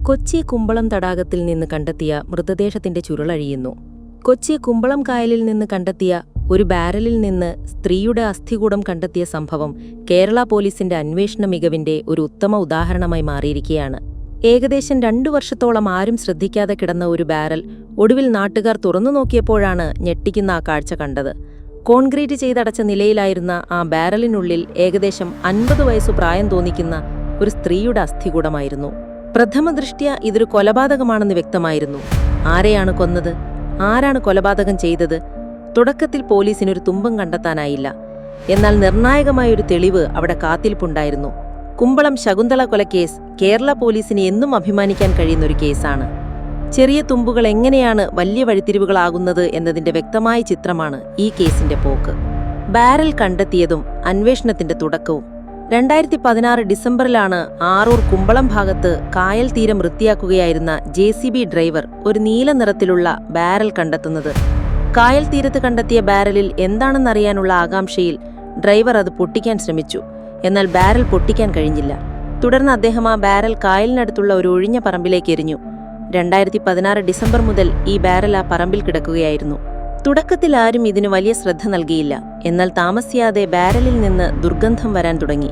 കൊച്ചി കുമ്പളം തടാകത്തിൽ നിന്ന് കണ്ടെത്തിയ മൃതദേഹത്തിന്റെ ചുരുളഴിയുന്നു. കൊച്ചി കുമ്പളം കായലിൽ നിന്ന് കണ്ടെത്തിയ ഒരു ബാരലിൽ നിന്ന് സ്ത്രീയുടെ അസ്ഥികൂടം കണ്ടെത്തിയ സംഭവം കേരള പോലീസിന്റെ അന്വേഷണ മികവിന്റെ ഒരു ഉത്തമ ഉദാഹരണമായി മാറിയിരിക്കുകയാണ്. ഏകദേശം 2 വർഷത്തോളം ആരും ശ്രദ്ധിക്കാതെ കിടന്ന ഒരു ബാരൽ ഒടുവിൽ നാട്ടുകാർ തുറന്നു നോക്കിയപ്പോഴാണ് ഞെട്ടിക്കുന്ന ആ കാഴ്ച കണ്ടത്. കോൺക്രീറ്റ് ചെയ്തടച്ച നിലയിലായിരുന്ന ആ ബാരലിനുള്ളിൽ ഏകദേശം 50 വയസ്സു പ്രായം തോന്നിക്കുന്ന ഒരു സ്ത്രീയുടെ അസ്ഥികൂടമായിരുന്നു. പ്രഥമദൃഷ്ട്യാ ഇതൊരു കൊലപാതകമാണെന്ന് വ്യക്തമായിരുന്നു. ആരെയാണ് കൊന്നത്? ആരാണ് കൊലപാതകം ചെയ്തത്? തുടക്കത്തിൽ പോലീസിനൊരു തുമ്പം കണ്ടെത്താനായില്ല. എന്നാൽ നിർണായകമായൊരു തെളിവ് അവിടെ കാത്തിരിപ്പുണ്ടായിരുന്നു. കുമ്പളം ശകുന്തള കൊലക്കേസ് കേരള പോലീസിന് എന്നും അഭിമാനിക്കാൻ കഴിയുന്നൊരു കേസാണ്. ചെറിയ തുമ്പുകൾ എങ്ങനെയാണ് വലിയ വഴിത്തിരിവുകളാകുന്നത് എന്നതിന്റെ വ്യക്തമായ ചിത്രമാണ് ഈ കേസിന്റെ പോക്ക്. ബാരൽ കണ്ടെത്തിയതും അന്വേഷണത്തിന്റെ തുടക്കവും 2016 ഡിസംബറിലാണ് ആറൂർ കുമ്പളം ഭാഗത്ത് കായൽ തീരം വൃത്തിയാക്കുകയായിരുന്ന JCB ഡ്രൈവർ ഒരു നീല നിറത്തിലുള്ള ബാരൽ കണ്ടെത്തുന്നത്. കായൽ തീരത്ത് കണ്ടെത്തിയ ബാരലിൽ എന്താണെന്നറിയാനുള്ള ആകാംക്ഷയിൽ ഡ്രൈവർ അത് പൊട്ടിക്കാൻ ശ്രമിച്ചു. എന്നാൽ ബാരൽ പൊട്ടിക്കാൻ കഴിഞ്ഞില്ല. തുടർന്ന് അദ്ദേഹം ആ ബാരൽ കായലിനടുത്തുള്ള ഒരു ഒഴിഞ്ഞ പറമ്പിലേക്ക് എറിഞ്ഞു. 2016 ഡിസംബർ മുതൽ ഈ ബാരൽ ആ പറമ്പിൽ കിടക്കുകയായിരുന്നു. തുടക്കത്തിൽ ആരും ഇതിന് വലിയ ശ്രദ്ധ നൽകിയില്ല. എന്നാൽ താമസിയാതെ ബാരലിൽ നിന്ന് ദുർഗന്ധം വരാൻ തുടങ്ങി.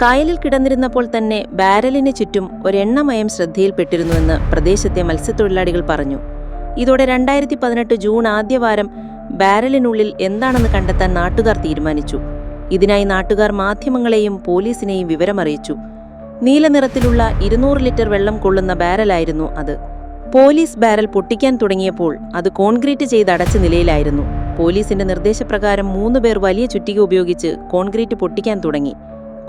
കായലിൽ കിടന്നിരുന്നപ്പോൾ തന്നെ ബാരലിന് ചുറ്റും ഒരെണ്ണമയം ശ്രദ്ധയിൽപ്പെട്ടിരുന്നുവെന്ന് പ്രദേശത്തെ മത്സ്യത്തൊഴിലാളികൾ പറഞ്ഞു. ഇതോടെ 2018 ജൂൺ ആദ്യവാരം ബാരലിനുള്ളിൽ എന്താണെന്ന് കണ്ടെത്താൻ നാട്ടുകാർ തീരുമാനിച്ചു. ഇതിനായി നാട്ടുകാർ മാധ്യമങ്ങളെയും പോലീസിനെയും വിവരമറിയിച്ചു. നീല നിറത്തിലുള്ള 200 ലിറ്റർ വെള്ളം കൊള്ളുന്ന ബാരലായിരുന്നു അത്. പോലീസ് ബാരൽ പൊട്ടിക്കാൻ തുടങ്ങിയപ്പോൾ അത് കോൺക്രീറ്റ് ചെയ്തടച്ച നിലയിലായിരുന്നു. പോലീസിന്റെ നിർദ്ദേശപ്രകാരം 3 പേർ വലിയ ചുറ്റിക ഉപയോഗിച്ച് കോൺക്രീറ്റ് പൊട്ടിക്കാൻ തുടങ്ങി.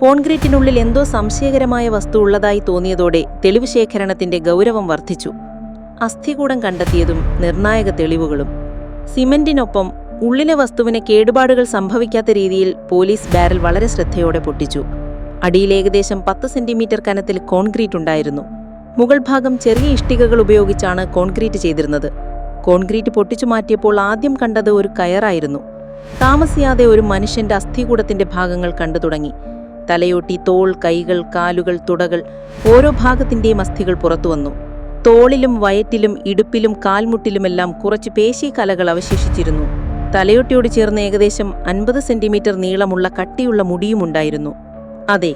കോൺക്രീറ്റിനുള്ളിൽ എന്തോ സംശയകരമായ വസ്തു ഉള്ളതായി തോന്നിയതോടെ തെളിവ് ശേഖരണത്തിന്റെ ഗൗരവം വർദ്ധിച്ചു. അസ്ഥികൂടം കണ്ടെത്തിയതും നിർണായക തെളിവുകളും. സിമന്റിനൊപ്പം ഉള്ളിലെ വസ്തുവിന് കേടുപാടുകൾ സംഭവിക്കാത്ത രീതിയിൽ പോലീസ് ബാരൽ വളരെ ശ്രദ്ധയോടെ പൊട്ടിച്ചു. അടിയിൽ ഏകദേശം 10 സെന്റിമീറ്റർ കനത്തിൽ കോൺക്രീറ്റ് ഉണ്ടായിരുന്നു. മുകൾ ഭാഗം ചെറിയ ഇഷ്ടികകൾ ഉപയോഗിച്ചാണ് കോൺക്രീറ്റ് ചെയ്തിരുന്നത്. കോൺക്രീറ്റ് പൊട്ടിച്ചു മാറ്റിയപ്പോൾ ആദ്യം കണ്ടത് ഒരു കയറായിരുന്നു. താമസിയാതെ ഒരു മനുഷ്യന്റെ അസ്ഥികൂടത്തിന്റെ ഭാഗങ്ങൾ കണ്ടു തുടങ്ങി. തലയോട്ടി, തോൾ, കൈകൾ, കാലുകൾ, തുടകൾ, ഓരോ ഭാഗത്തിന്റെയും അസ്ഥികൾ പുറത്തുവന്നു. തോളിലും വയറ്റിലും ഇടുപ്പിലും കാൽമുട്ടിലുമെല്ലാം കുറച്ച് പേശീകലകൾ അവശേഷിച്ചിരുന്നു. തലയോട്ടിയോട് ചേർന്ന് ഏകദേശം 50 സെന്റിമീറ്റർ നീളമുള്ള കട്ടിയുള്ള മുടിയുമുണ്ടായിരുന്നു. അതെ,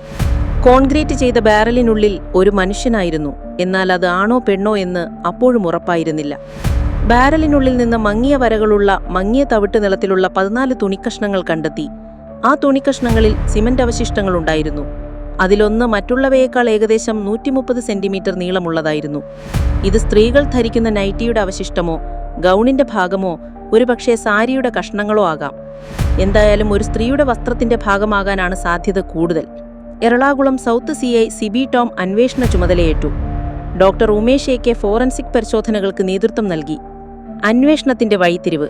കോൺക്രീറ്റ് ചെയ്ത ബാരലിനുള്ളിൽ ഒരു മനുഷ്യനായിരുന്നു. എന്നാൽ അത് ആണോ പെണ്ണോ എന്ന് അപ്പോഴും ഉറപ്പായിരുന്നില്ല. ബാരലിനുള്ളിൽ നിന്ന് മങ്ങിയ വരകളുള്ള മങ്ങിയ തവിട്ട് നിറത്തിലുള്ള 14 തുണിക്കഷ്ണങ്ങൾ കണ്ടെത്തി. ആ തുണിക്കഷ്ണങ്ങളിൽ സിമന്റ് അവശിഷ്ടങ്ങളുണ്ടായിരുന്നു. അതിലൊന്ന് മറ്റുള്ളവയേക്കാൾ ഏകദേശം 130 സെന്റിമീറ്റർ നീളമുള്ളതായിരുന്നു. ഇത് സ്ത്രീകൾ ധരിക്കുന്ന നൈറ്റിയുടെ അവശിഷ്ടമോ ഗൗണിന്റെ ഭാഗമോ ഒരുപക്ഷെ സാരിയുടെ കഷ്ണങ്ങളോ ആകാം. എന്തായാലും ഒരു സ്ത്രീയുടെ വസ്ത്രത്തിന്റെ ഭാഗമാകാനാണ് സാധ്യത കൂടുതൽ. Ernakulam south CI Siby Tom അന്വേഷണ ചുമതലയേറ്റു. ഡോക്ടർ ഉമേഷ് AK ഫോറൻസിക് പരിശോധനകൾക്ക് നേതൃത്വം നൽകി. അന്വേഷണത്തിന്റെ വഴിത്തിരിവ്.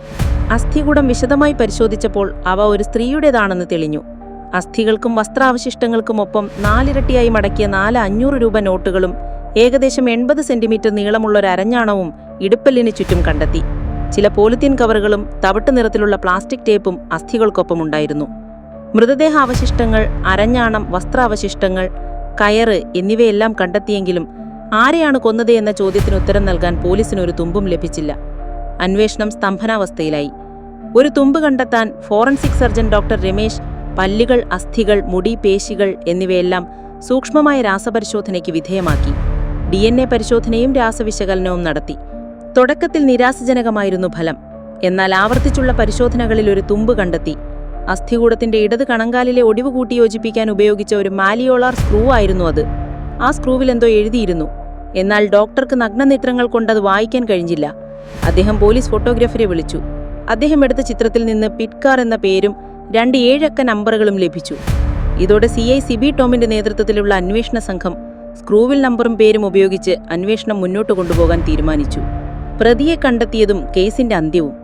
അസ്ഥികൂടം വിശദമായി പരിശോധിച്ചപ്പോൾ അവ ഒരു സ്ത്രീയുടേതാണെന്ന് തെളിഞ്ഞു. അസ്ഥികൾക്കും വസ്ത്രാവശിഷ്ടങ്ങൾക്കുമൊപ്പം 4 ഇരട്ടിയായി മടക്കിയ 4 500 രൂപ നോട്ടുകളും ഏകദേശം 80 സെന്റിമീറ്റർ നീളമുള്ള ഒരു അരഞ്ഞാണവും ഇടുപ്പല്ലിന് ചുറ്റും കണ്ടെത്തി. ചില പോളിത്തീൻ കവറുകളും തവിട്ട് നിറത്തിലുള്ള പ്ലാസ്റ്റിക് ടേപ്പും അസ്ഥികൾക്കൊപ്പമുണ്ടായിരുന്നു. മൃതദേഹാവശിഷ്ടങ്ങൾ, അരഞ്ഞാണം, വസ്ത്രാവശിഷ്ടങ്ങൾ, കയറ് എന്നിവയെല്ലാം കണ്ടെത്തിയെങ്കിലും ആരെയാണ് കൊന്നത് എന്ന ചോദ്യത്തിന് ഉത്തരം നൽകാൻ പോലീസിനൊരു തുമ്പും ലഭിച്ചില്ല. അന്വേഷണം സ്തംഭനാവസ്ഥയിലായി. ഒരു തുമ്പ് കണ്ടെത്താൻ ഫോറൻസിക് സർജൻ ഡോക്ടർ രമേശ് പല്ലുകൾ, അസ്ഥികൾ, മുടി, പേശികൾ എന്നിവയെല്ലാം സൂക്ഷ്മമായ രാസപരിശോധനയ്ക്ക് വിധേയമാക്കി. DNA പരിശോധനയും രാസവിശകലനവും നടത്തി. തുടക്കത്തിൽ നിരാശജനകമായിരുന്നു ഫലം. എന്നാൽ ആവർത്തിച്ചുള്ള പരിശോധനകളിൽ ഒരു തുമ്പ് കണ്ടെത്തി. അസ്ഥികൂടത്തിന്റെ ഇടത് കണങ്കാലിലെ ഒടിവ് കൂട്ടി യോജിപ്പിക്കാൻ ഉപയോഗിച്ച ഒരു മാലിയോളാർ സ്ക്രൂ ആയിരുന്നു അത്. ആ സ്ക്രൂവിൽ എന്തോ എഴുതിയിരുന്നു. എന്നാൽ ഡോക്ടർക്ക് നഗ്നനേത്രങ്ങൾ കൊണ്ടത് വായിക്കാൻ കഴിഞ്ഞില്ല. അദ്ദേഹം പോലീസ് ഫോട്ടോഗ്രാഫറെ വിളിച്ചു. അദ്ദേഹം എടുത്ത ചിത്രത്തിൽ നിന്ന് പിറ്റ്കാർ എന്ന പേരും 2 7 അക്ക നമ്പറുകളും ലഭിച്ചു. ഇതോടെ CI സിബി ടോമിന്റെ നേതൃത്വത്തിലുള്ള അന്വേഷണ സംഘം സ്ക്രൂവിൽ നമ്പറും പേരും ഉപയോഗിച്ച് അന്വേഷണം മുന്നോട്ട് കൊണ്ടുപോകാൻ തീരുമാനിച്ചു. പ്രതിയെ കണ്ടെത്തിയതും കേസിന്റെ അന്ത്യവും.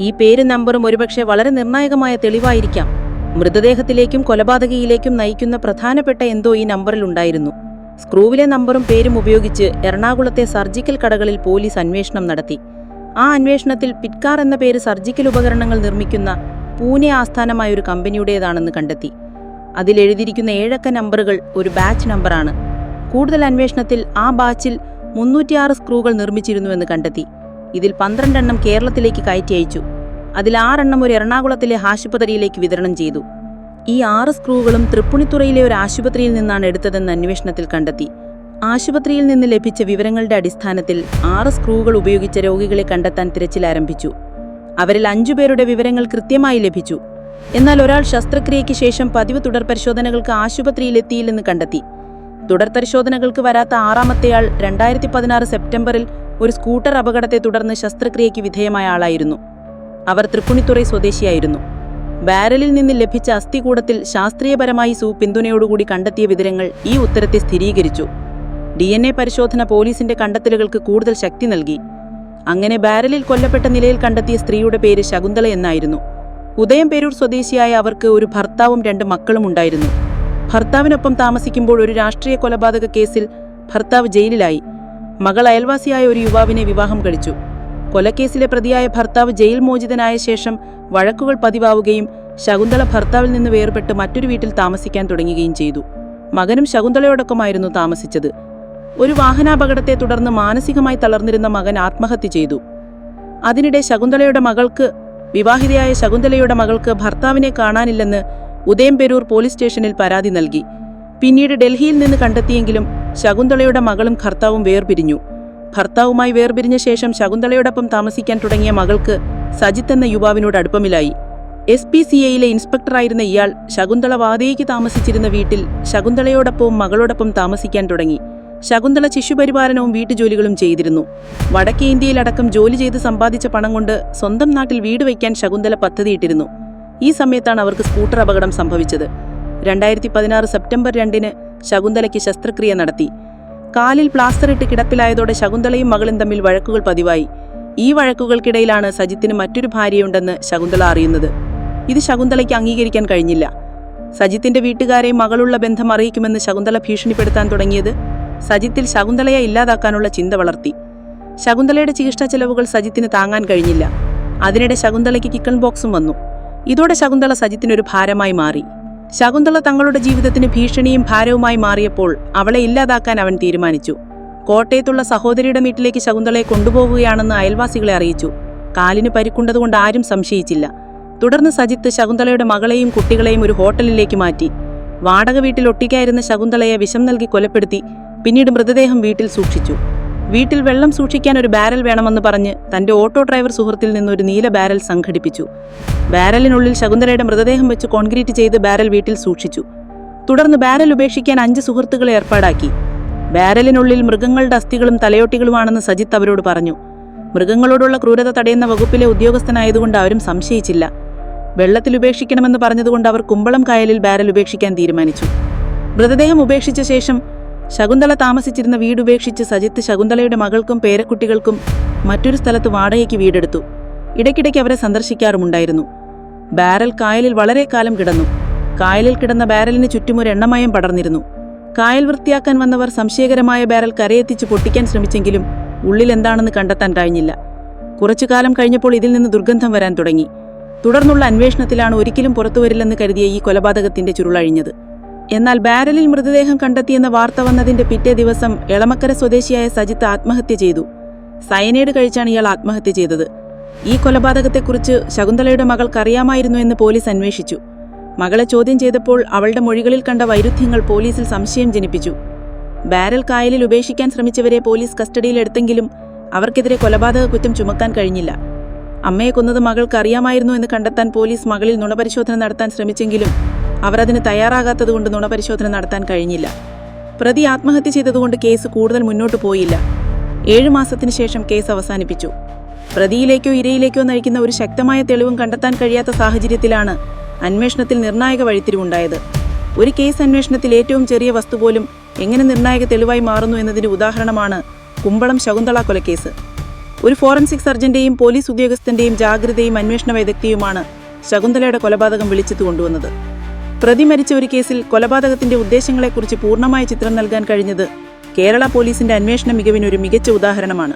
ഈ പേരും നമ്പറും ഒരുപക്ഷെ വളരെ നിർണായകമായ തെളിവായിരിക്കാം. മൃതദേഹത്തിലേക്കും കൊലപാതകയിലേക്കും നയിക്കുന്ന പ്രധാനപ്പെട്ട എന്തോ ഈ നമ്പറിൽ ഉണ്ടായിരുന്നു. സ്ക്രൂവിലെ നമ്പറും പേരും ഉപയോഗിച്ച് എറണാകുളത്തെ സർജിക്കൽ കടകളിൽ പോലീസ് അന്വേഷണം നടത്തി. ആ അന്വേഷണത്തിൽ പിറ്റ്കാർ എന്ന പേര് സർജിക്കൽ ഉപകരണങ്ങൾ നിർമ്മിക്കുന്ന പൂനെ ആസ്ഥാനമായ ഒരു കമ്പനിയുടേതാണെന്ന് കണ്ടെത്തി. അതിലെഴുതിയിരിക്കുന്ന 7 അക്ക നമ്പറുകൾ ഒരു ബാച്ച് നമ്പറാണ്. കൂടുതൽ അന്വേഷണത്തിൽ ആ ബാച്ചിൽ 306 സ്ക്രൂകൾ നിർമ്മിച്ചിരുന്നുവെന്ന് കണ്ടെത്തി. ഇതിൽ 12 എണ്ണം കേരളത്തിലേക്ക് കയറ്റി അയച്ചു. അതിൽ 6 എണ്ണം ഒരു എറണാകുളത്തിലെ ആശുപത്രിയിലേക്ക് വിതരണം ചെയ്തു. ഈ 6 സ്ക്രൂകളും തൃപ്പൂണിത്തുറയിലെ ഒരു ആശുപത്രിയിൽ നിന്നാണ് എടുത്തതെന്ന് അന്വേഷണത്തിൽ കണ്ടെത്തി. ആശുപത്രിയിൽ നിന്ന് ലഭിച്ച വിവരങ്ങളുടെ അടിസ്ഥാനത്തിൽ 6 സ്ക്രൂകൾ ഉപയോഗിച്ച രോഗികളെ കണ്ടെത്താൻ തിരച്ചിൽ ആരംഭിച്ചു. അവരിൽ 5 പേരുടെ വിവരങ്ങൾ കൃത്യമായി ലഭിച്ചു. എന്നാൽ ഒരാൾ ശസ്ത്രക്രിയയ്ക്ക് ശേഷം പതിവ് തുടർ പരിശോധനകൾക്ക് ആശുപത്രിയിലെത്തിയില്ലെന്ന് കണ്ടെത്തി. തുടർ പരിശോധനകൾക്ക് വരാത്ത 6ാമത്തെയാൾ 2016 സെപ്റ്റംബറിൽ ഒരു സ്കൂട്ടർ അപകടത്തെ തുടർന്ന് ശസ്ത്രക്രിയയ്ക്ക് വിധേയമായ ആളായിരുന്നു. അവർ തൃപ്പൂണിത്തുറൈ സ്വദേശിയായിരുന്നു. ബാരലിൽ നിന്ന് ലഭിച്ച അസ്ഥികൂടത്തിൽ ശാസ്ത്രീയപരമായി പിന്തുണയോടുകൂടി കണ്ടെത്തിയ വിവരങ്ങൾ ഈ ഉത്തരത്തെ സ്ഥിരീകരിച്ചു. DNA പരിശോധന പോലീസിന്റെ കണ്ടെത്തലുകൾക്ക് കൂടുതൽ ശക്തി നൽകി. അങ്ങനെ ബാരലിൽ കൊല്ലപ്പെട്ട നിലയിൽ കണ്ടെത്തിയ സ്ത്രീയുടെ പേര് ശകുന്തള എന്നായിരുന്നു. ഉദയംപേരൂർ സ്വദേശിയായ അവർക്ക് ഒരു ഭർത്താവും 2 മക്കളും ഉണ്ടായിരുന്നു. ഭർത്താവിനൊപ്പം താമസിക്കുമ്പോൾ ഒരു രാഷ്ട്രീയ കൊലപാതക കേസിൽ ഭർത്താവ് ജയിലിലായി. മകൾ അയൽവാസിയായ ഒരു യുവാവിനെ വിവാഹം കഴിച്ചു. കൊലക്കേസിലെ പ്രതിയായ ഭർത്താവ് ജയിൽ മോചിതനായ ശേഷം വഴക്കുകൾ പതിവാവുകയും ശകുന്തള ഭർത്താവിൽ നിന്ന് വേർപെട്ട് മറ്റൊരു വീട്ടിൽ താമസിക്കാൻ തുടങ്ങുകയും ചെയ്തു. മകനും ശകുന്തളയോടൊപ്പമായിരുന്നു താമസിച്ചത്. ഒരു വാഹനാപകടത്തെ തുടർന്ന് മാനസികമായി തളർന്നിരുന്ന മകൻ ആത്മഹത്യ ചെയ്തു. അതിനിടെ വിവാഹിതയായ ശകുന്തളയുടെ മകൾക്ക് ഭർത്താവിനെ കാണാനില്ലെന്ന് ഉദയംപേരൂർ പോലീസ് സ്റ്റേഷനിൽ പരാതി നൽകി. പിന്നീട് ഡൽഹിയിൽ നിന്ന് കണ്ടെത്തിയെങ്കിലും ശകുന്തളയുടെ മകളും ഭർത്താവും വേർപിരിഞ്ഞു. ഭർത്താവുമായി വേർപിരിഞ്ഞ ശേഷം ശകുന്തളയോടൊപ്പം താമസിക്കാൻ തുടങ്ങിയ മകൾക്ക് സജിത്ത് എന്ന യുവാവിനോട് അടുപ്പമില്ലായി. SPCAയിലെ ഇൻസ്പെക്ടറായിരുന്ന ഇയാൾ ശകുന്തള വാടകയ്ക്ക് താമസിച്ചിരുന്ന വീട്ടിൽ ശകുന്തളയോടൊപ്പവും മകളോടൊപ്പം താമസിക്കാൻ തുടങ്ങി. ശകുന്തള ശിശുപരിപാലനവും വീട്ടുജോലികളും ചെയ്തിരുന്നു. വടക്കേ ഇന്ത്യയിലടക്കം ജോലി ചെയ്ത് സമ്പാദിച്ച പണം കൊണ്ട് സ്വന്തം നാട്ടിൽ വീട് വയ്ക്കാൻ ശകുന്തള പദ്ധതിയിട്ടിരുന്നു. ഈ സമയത്താണ് അവർക്ക് സ്കൂട്ടർ അപകടം സംഭവിച്ചത്. 2016 സെപ്റ്റംബർ 2-ന് ശകുന്തളയ്ക്ക് ശസ്ത്രക്രിയ നടത്തി. കാലിൽ പ്ലാസ്റ്റർ ഇട്ട് കിടപ്പിലായതോടെ ശകുന്തളയും മകളും തമ്മിൽ വഴക്കുകൾ പതിവായി. ഈ വഴക്കുകൾക്കിടയിലാണ് സജിത്തിന് മറ്റൊരു ഭാര്യയുണ്ടെന്ന് ശകുന്തള അറിയുന്നത്. ഇത് ശകുന്തളയ്ക്ക് അംഗീകരിക്കാൻ കഴിഞ്ഞില്ല. സജിത്തിന്റെ വീട്ടുകാരെ മകളുള്ള ബന്ധം അറിയിക്കുമെന്ന് ശകുന്തള ഭീഷണിപ്പെടുത്താൻ തുടങ്ങിയത് സജിത്തിൽ ശകുന്തളയെ ഇല്ലാതാക്കാനുള്ള ചിന്ത വളർത്തി. ശകുന്തളയുടെ ചികിത്സാ ചെലവുകൾ സജിത്തിന് താങ്ങാൻ കഴിഞ്ഞില്ല. അതിനിടെ ശകുന്തളയ്ക്ക് ചിക്കൻ ബോക്സും വന്നു. ഇതോടെ ശകുന്തള സജിത്തിനൊരു ഭാരമായി മാറി. ശകുന്തള തങ്ങളുടെ ജീവിതത്തിന് ഭീഷണിയും ഭാരവുമായി മാറിയപ്പോൾ അവളെ ഇല്ലാതാക്കാൻ അവൻ തീരുമാനിച്ചു. കോട്ടയത്തുള്ള സഹോദരിയുടെ വീട്ടിലേക്ക് ശകുന്തളയെ കൊണ്ടുപോവുകയാണെന്ന് അയൽവാസികളെ അറിയിച്ചു. കാലിന് പരിക്കുണ്ടതുകൊണ്ട് ആരും സംശയിച്ചില്ല. തുടർന്ന് സജിത്ത് ശകുന്തളയുടെ മകളെയും കുട്ടികളെയും ഒരു ഹോട്ടലിലേക്ക് മാറ്റി. വാടക വീട്ടിൽ ഒട്ടിക്കായിരുന്ന ശകുന്തളയെ വിഷം നൽകി കൊലപ്പെടുത്തി. പിന്നീട് മൃതദേഹം വീട്ടിൽ സൂക്ഷിച്ചു. വീട്ടിൽ വെള്ളം സൂക്ഷിക്കാൻ ഒരു ബാരൽ വേണമെന്ന് പറഞ്ഞ് തന്റെ ഓട്ടോ ഡ്രൈവർ സുഹൃത്തിൽ നിന്നൊരു നീല ബാരൽ സംഘടിപ്പിച്ചു. ബാരലിനുള്ളിൽ ശകുന്തളയുടെ മൃതദേഹം വെച്ച് കോൺക്രീറ്റ് ചെയ്ത് ബാരൽ വീട്ടിൽ സൂക്ഷിച്ചു. തുടർന്ന് ബാരൽ ഉപേക്ഷിക്കാൻ 5 സുഹൃത്തുക്കളെ ഏർപ്പാടാക്കി. ബാരലിനുള്ളിൽ മൃഗങ്ങളുടെ അസ്ഥികളും തലയോട്ടികളുമാണെന്ന് സജിത്ത് അവരോട് പറഞ്ഞു. മൃഗങ്ങളോടുള്ള ക്രൂരത തടയുന്ന വകുപ്പിലെ ഉദ്യോഗസ്ഥനായതുകൊണ്ട് അവരും സംശയിച്ചില്ല. വെള്ളത്തിൽ ഉപേക്ഷിക്കണമെന്ന് പറഞ്ഞതുകൊണ്ട് അവർ കുമ്പളം കായലിൽ ബാരൽ ഉപേക്ഷിക്കാൻ തീരുമാനിച്ചു. മൃതദേഹം ഉപേക്ഷിച്ച ശേഷം ശകുന്തള താമസിച്ചിരുന്ന വീട് ഉപേക്ഷിച്ച് സജിത്ത് ശകുന്തളയുടെ മകൾക്കും പേരക്കുട്ടികൾക്കും മറ്റൊരു സ്ഥലത്ത് വാടകയ്ക്ക് വീടെടുത്തു. ഇടയ്ക്കിടയ്ക്ക് അവരെ സന്ദർശിക്കാറുമുണ്ടായിരുന്നു. ബാരൽ കായലിൽ വളരെ കാലം കിടന്നു. കായലിൽ കിടന്ന ബാരലിന് ചുറ്റും ഒരു എണ്ണമയം പടർന്നിരുന്നു. കായൽ വൃത്തിയാക്കാൻ വന്നവർ സംശയകരമായ ബാരൽ കരയെത്തിച്ച് പൊട്ടിക്കാൻ ശ്രമിച്ചെങ്കിലും ഉള്ളിൽ എന്താണെന്ന് കണ്ടെത്താൻ കഴിഞ്ഞില്ല. കുറച്ചുകാലം കഴിഞ്ഞപ്പോൾ ഇതിൽ നിന്ന് ദുർഗന്ധം വരാൻ തുടങ്ങി. തുടർന്നുള്ള അന്വേഷണത്തിലാണ് ഒരിക്കലും പുറത്തുവരില്ലെന്ന് കരുതിയ ഈ കൊലപാതകത്തിന്റെ ചുരുളഴിഞ്ഞത്. എന്നാൽ ബാരലിൽ മൃതദേഹം കണ്ടെത്തിയെന്ന വാർത്ത വന്നതിന്റെ പിറ്റേ ദിവസം എളമക്കര സ്വദേശിയായ സജിത്ത് ആത്മഹത്യ ചെയ്തു. സയനൈഡ് കഴിച്ചാണ് ഇയാൾ ആത്മഹത്യ ചെയ്തത്. ഈ കൊലപാതകത്തെക്കുറിച്ച് ശകുന്തളയുടെ മകൾക്കറിയാമായിരുന്നു എന്ന് പോലീസ് അന്വേഷിച്ചു. മകളെ ചോദ്യം ചെയ്തപ്പോൾ അവളുടെ മൊഴികളിൽ കണ്ട വൈരുദ്ധ്യങ്ങൾ പോലീസിൽ സംശയം ജനിപ്പിച്ചു. ബാരൽ കായലിൽ ഉപേക്ഷിക്കാൻ ശ്രമിച്ചവരെ പോലീസ് കസ്റ്റഡിയിലെടുത്തെങ്കിലും അവർക്കെതിരെ കൊലപാതക കുറ്റം ചുമത്താൻ കഴിഞ്ഞില്ല. അമ്മയെ കൊന്നത് മകൾക്കറിയാമായിരുന്നു എന്ന് കണ്ടെത്താൻ പോലീസ് മകളിൽ നുണപരിശോധന നടത്താൻ ശ്രമിച്ചെങ്കിലും അവർ അതിന് തയ്യാറാകാത്തതുകൊണ്ട് നുണപരിശോധന നടത്താൻ കഴിഞ്ഞില്ല. പ്രതി ആത്മഹത്യ ചെയ്തതുകൊണ്ട് കേസ് കൂടുതൽ മുന്നോട്ട് പോയില്ല. 7 മാസത്തിന് ശേഷം കേസ് അവസാനിപ്പിച്ചു. പ്രതിയിലേക്കോ ഇരയിലേക്കോ നയിക്കുന്ന ഒരു ശക്തമായ തെളിവും കണ്ടെത്താൻ കഴിയാത്ത സാഹചര്യത്തിലാണ് അന്വേഷണത്തിൽ നിർണായക വഴിത്തിരിവുണ്ടായത്. ഒരു കേസ് അന്വേഷണത്തിൽ ഏറ്റവും ചെറിയ വസ്തു പോലും എങ്ങനെ നിർണായക തെളിവായി മാറുന്നു എന്നതിന്റെ ഉദാഹരണമാണ് കുമ്പളം ശകുന്തള കൊലക്കേസ്. ഒരു ഫോറൻസിക് സർജന്റെയും പോലീസ് ഉദ്യോഗസ്ഥന്റെയും ജാഗ്രതയും അന്വേഷണ വൈദഗ്ധ്യവുമാണ് ശകുന്തളയുടെ കൊലപാതകം വിളിച്ചെത്തു കൊണ്ടുവന്നത്. പ്രതി മരിച്ച ഒരു കേസിൽ കൊലപാതകത്തിന്റെ ഉദ്ദേശങ്ങളെക്കുറിച്ച് പൂർണ്ണമായ ചിത്രം നൽകാൻ കഴിഞ്ഞത് കേരള പോലീസിന്റെ അന്വേഷണ മികവിനൊരു മികച്ച ഉദാഹരണമാണ്.